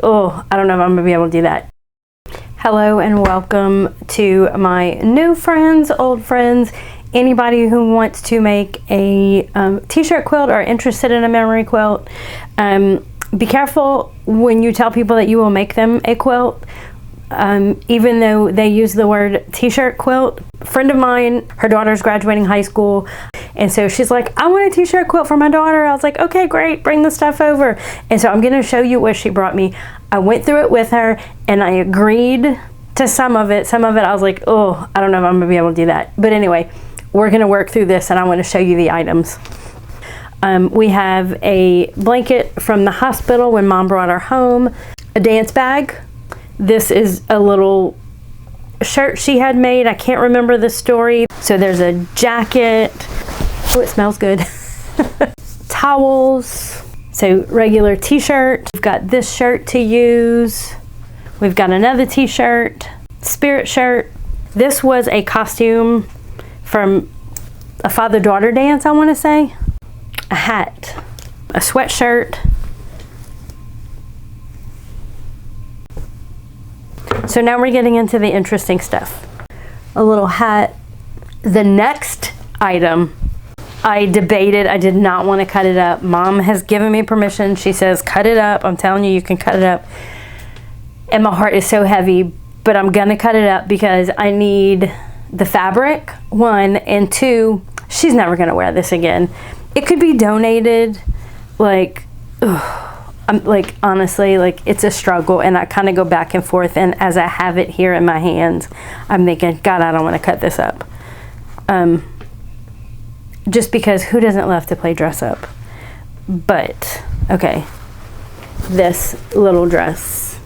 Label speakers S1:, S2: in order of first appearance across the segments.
S1: oh, I don't know if I'm gonna be able to do that. Hello and welcome to my new friends, old friends, anybody who wants to make a t-shirt quilt or interested in a memory quilt. Be careful when you tell people that you will make them a quilt, even though they use the word t-shirt quilt. A friend of mine, her daughter's graduating high school, and so she's like, I want a t-shirt quilt for my daughter. I was like, okay, great, bring the stuff over. And so I'm gonna show you what she brought me. I went through it with her and I agreed to some of it. Some of it I was like, oh, I don't know if I'm gonna be able to do that. But anyway, we're gonna work through this and I wanna show you the items. We have a blanket from the hospital when Mom brought her home, a dance bag. This is a little shirt she had made. I can't remember the story. So there's a jacket. Oh, it smells good. Towels. So regular t-shirt. We've got this shirt to use. We've got another t-shirt, spirit shirt. This was a costume from a father-daughter dance, I want to say. A hat, a sweatshirt. So now we're getting into the interesting stuff. A little hat. The next item, I debated. I did not want to cut it up. Mom has given me permission. She says, cut it up. I'm telling you, you can cut it up. And my heart is so heavy, but I'm gonna cut it up because I need the fabric, one, and two, she's never gonna wear this again. It could be donated. Like, I'm like, honestly, like, it's a struggle, and I kind of go back and forth, and as I have it here in my hands, I'm thinking, God, I don't want to cut this up. Just because who doesn't love to play dress up? But okay, this little dress.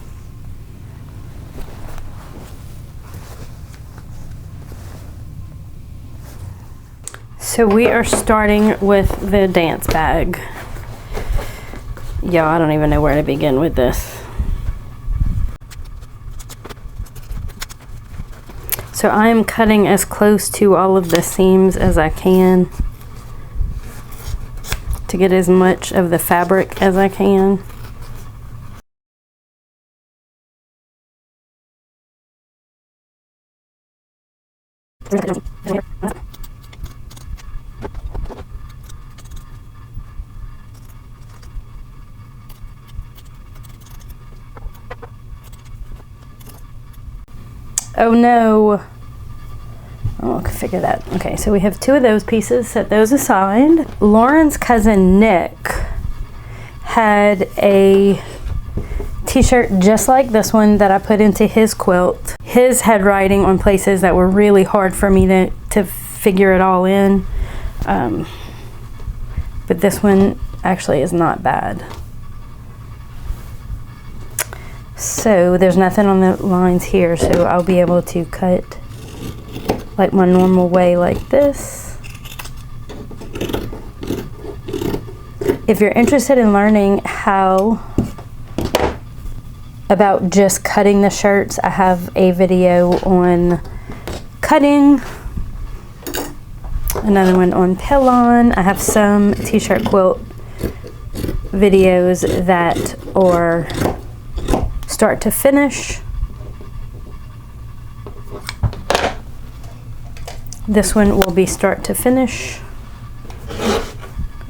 S1: So we are starting with the dance bag. Yo, I don't even know where to begin with this. So I am cutting as close to all of the seams as I can to get as much of the fabric as I can. Oh no. Oh, I can figure that. Okay, so we have two of those pieces, set those aside. Lauren's cousin Nick had a t-shirt just like this one that I put into his quilt. His had writing on places that were really hard for me to figure it all in. But this one actually is not bad. So there's nothing on the lines here, so I'll be able to cut like my normal way like this. If you're interested in learning how about just cutting the shirts, I have a video on cutting, another one on pill-on. I have some t-shirt quilt videos that are start to finish. This one will be start to finish.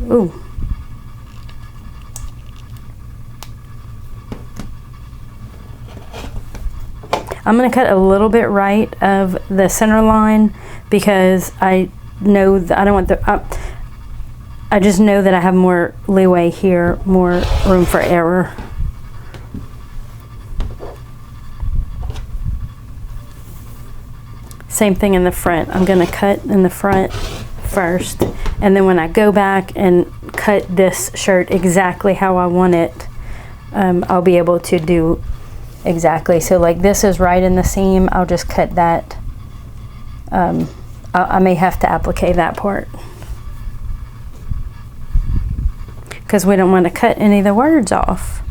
S1: Ooh. I'm going to cut a little bit right of the center line because I know that I don't want the, I just know that I have more leeway here, more room for error. Same thing in the front. I'm going to cut in the front first, and then when I go back and cut this shirt exactly how I want it, I'll be able to do exactly. So like this is right in the seam, I'll just cut that. I may have to applique that part because we don't want to cut any of the words off.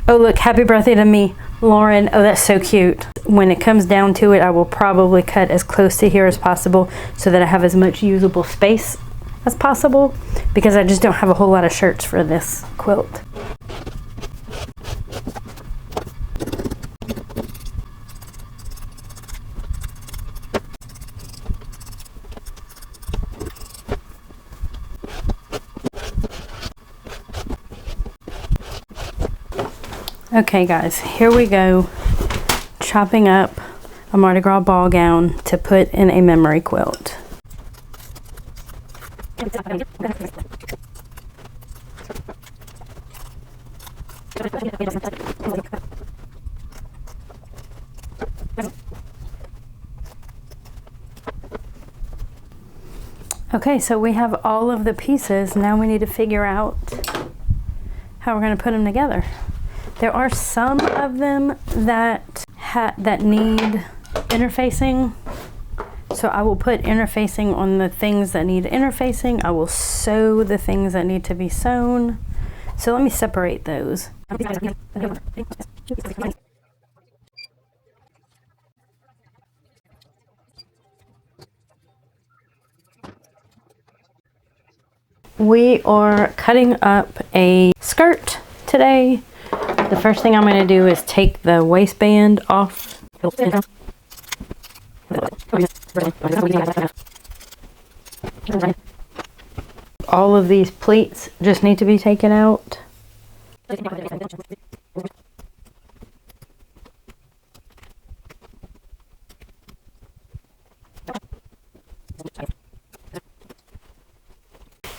S1: Oh look, happy birthday to me, Lauren. Oh, that's so cute. When it comes down to it, I will probably cut as close to here as possible so that I have as much usable space as possible, because I just don't have a whole lot of shirts for this quilt. Okay guys, here we go, chopping up a Mardi Gras ball gown to put in a memory quilt. Okay, so we have all of the pieces. Now we need to figure out how we're going to put them together. There are some of them that need interfacing, so I will put interfacing on the things that need interfacing. I will sew the things that need to be sewn. So let me separate those. We are cutting up a skirt today. The first thing I'm going to do is take the waistband off. All of these pleats just need to be taken out.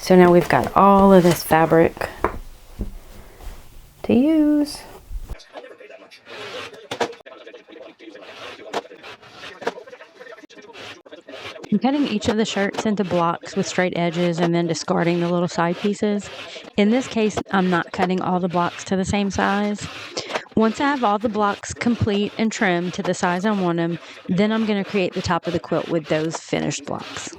S1: So now we've got all of this fabric to use. I'm cutting each of the shirts into blocks with straight edges and then discarding the little side pieces. In this case, I'm not cutting all the blocks to the same size. Once I have all the blocks complete and trimmed to the size I want them, then I'm going to create the top of the quilt with those finished blocks.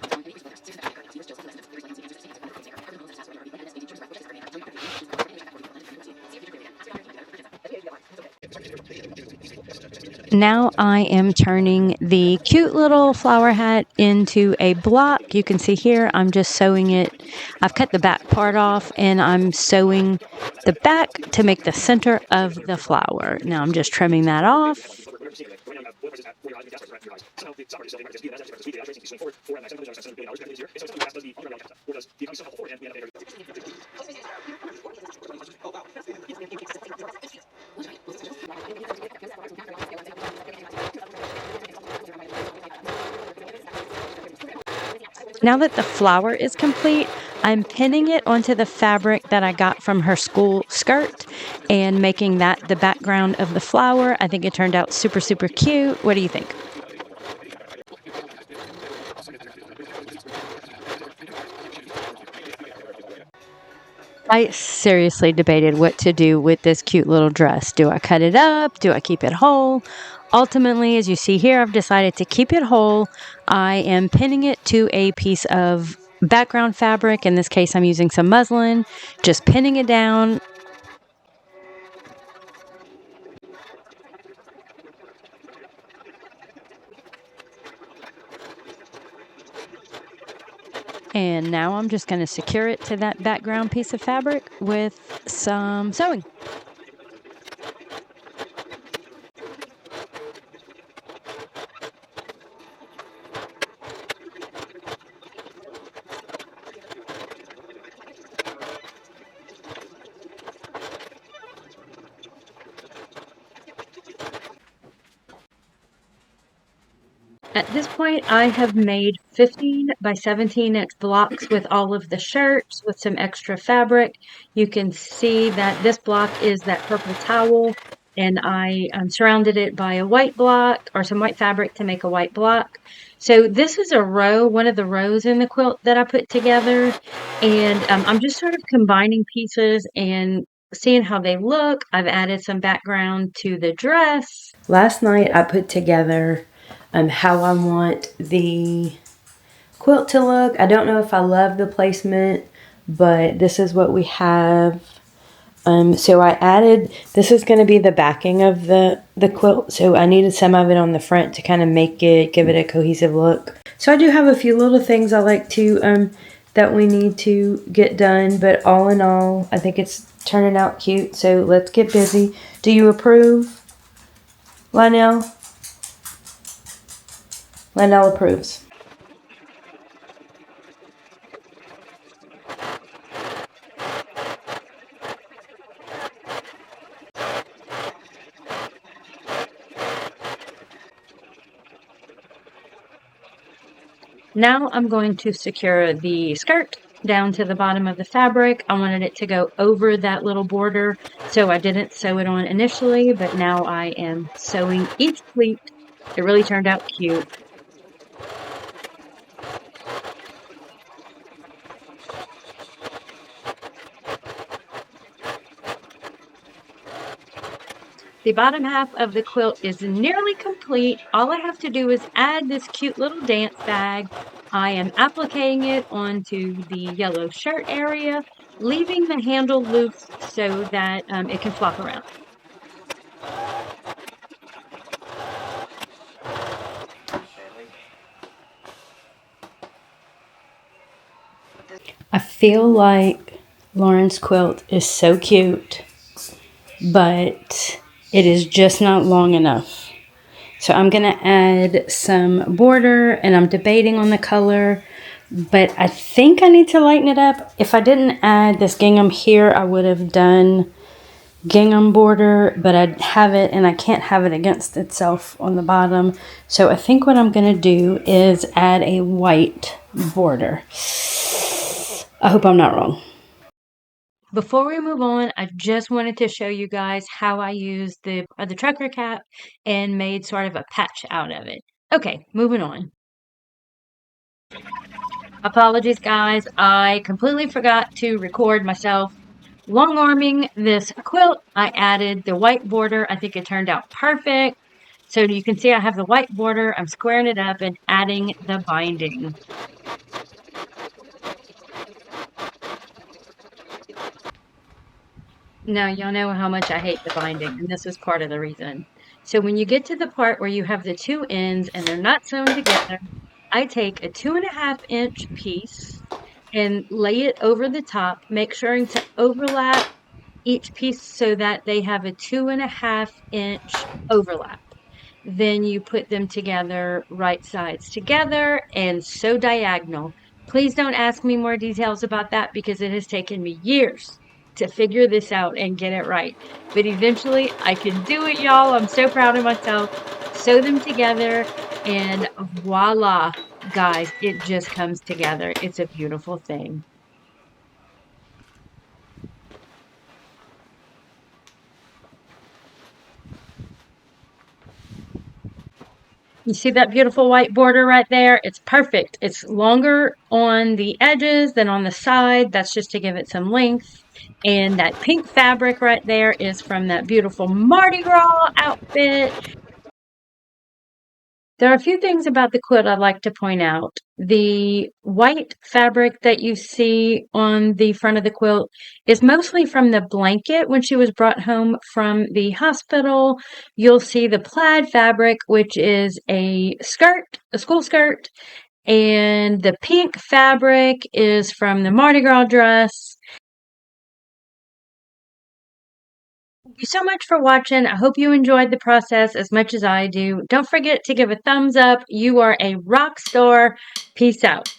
S1: Now I am turning the cute little flower hat into a block. You can see here I'm just sewing it. I've cut the back part off and I'm sewing the back to make the center of the flower. Now I'm just trimming that off. Now that the flower is complete, I'm pinning it onto the fabric that I got from her school skirt and making that the background of the flower. I think it turned out super, super cute. What do you think? I seriously debated what to do with this cute little dress. Do I cut it up? Do I keep it whole? Ultimately, as you see here, I've decided to keep it whole. I am pinning it to a piece of background fabric. In this case, I'm using some muslin, just pinning it down. And now I'm just going to secure it to that background piece of fabric with some sewing. At this point, I have made 15 by 17-inch blocks with all of the shirts with some extra fabric. You can see that this block is that purple towel, and I surrounded it by a white block or some white fabric to make a white block. So this is a row, one of the rows in the quilt that I put together, and I'm just sort of combining pieces and seeing how they look. I've added some background to the dress. Last night I put together how I want the quilt to look. I don't know if I love the placement, but this is what we have. So I added, this is going to be the backing of the quilt, so I needed some of it on the front to kind of give it a cohesive look. So I do have a few little things I like to, that we need to get done, but all in all, I think it's turning out cute, so let's get busy. Do you approve, Lionel? Lionel approves. Now I'm going to secure the skirt down to the bottom of the fabric. I wanted it to go over that little border, so I didn't sew it on initially, but now I am sewing each pleat. It really turned out cute. The bottom half of the quilt is nearly complete. All I have to do is add this cute little dance bag. I am appliquing it onto the yellow shirt area, leaving the handle loose so that it can flop around. I feel like Lauren's quilt is so cute, but it is just not long enough. So I'm going to add some border, and I'm debating on the color, but I think I need to lighten it up. If I didn't add this gingham here, I would have done gingham border, but I have it and I can't have it against itself on the bottom. So I think what I'm going to do is add a white border. I hope I'm not wrong. Before we move on, I just wanted to show you guys how I used the trucker cap and made sort of a patch out of it. Okay, moving on. Apologies, guys. I completely forgot to record myself long arming this quilt. I added the white border. I think it turned out perfect. So you can see I have the white border. I'm squaring it up and adding the binding. Now, y'all know how much I hate the binding, and this is part of the reason. So when you get to the part where you have the two ends and they're not sewn together, I take a 2.5-inch piece and lay it over the top, make sure to overlap each piece so that they have a 2.5-inch overlap. Then you put them together, right sides together, and sew diagonal. Please don't ask me more details about that because it has taken me years to figure this out and get it right. But eventually I can do it, y'all. I'm so proud of myself. Sew them together and voila, guys, it just comes together. It's a beautiful thing. You see that beautiful white border right there? It's perfect. It's longer on the edges than on the side. That's just to give it some length. And that pink fabric right there is from that beautiful Mardi Gras outfit. There are a few things about the quilt I'd like to point out. The white fabric that you see on the front of the quilt is mostly from the blanket when she was brought home from the hospital. You'll see the plaid fabric, which is a skirt, a school skirt, and the pink fabric is from the Mardi Gras dress. Thank you so much for watching. I hope you enjoyed the process as much as I do. Don't forget to give a thumbs up. You are a rock star. Peace out.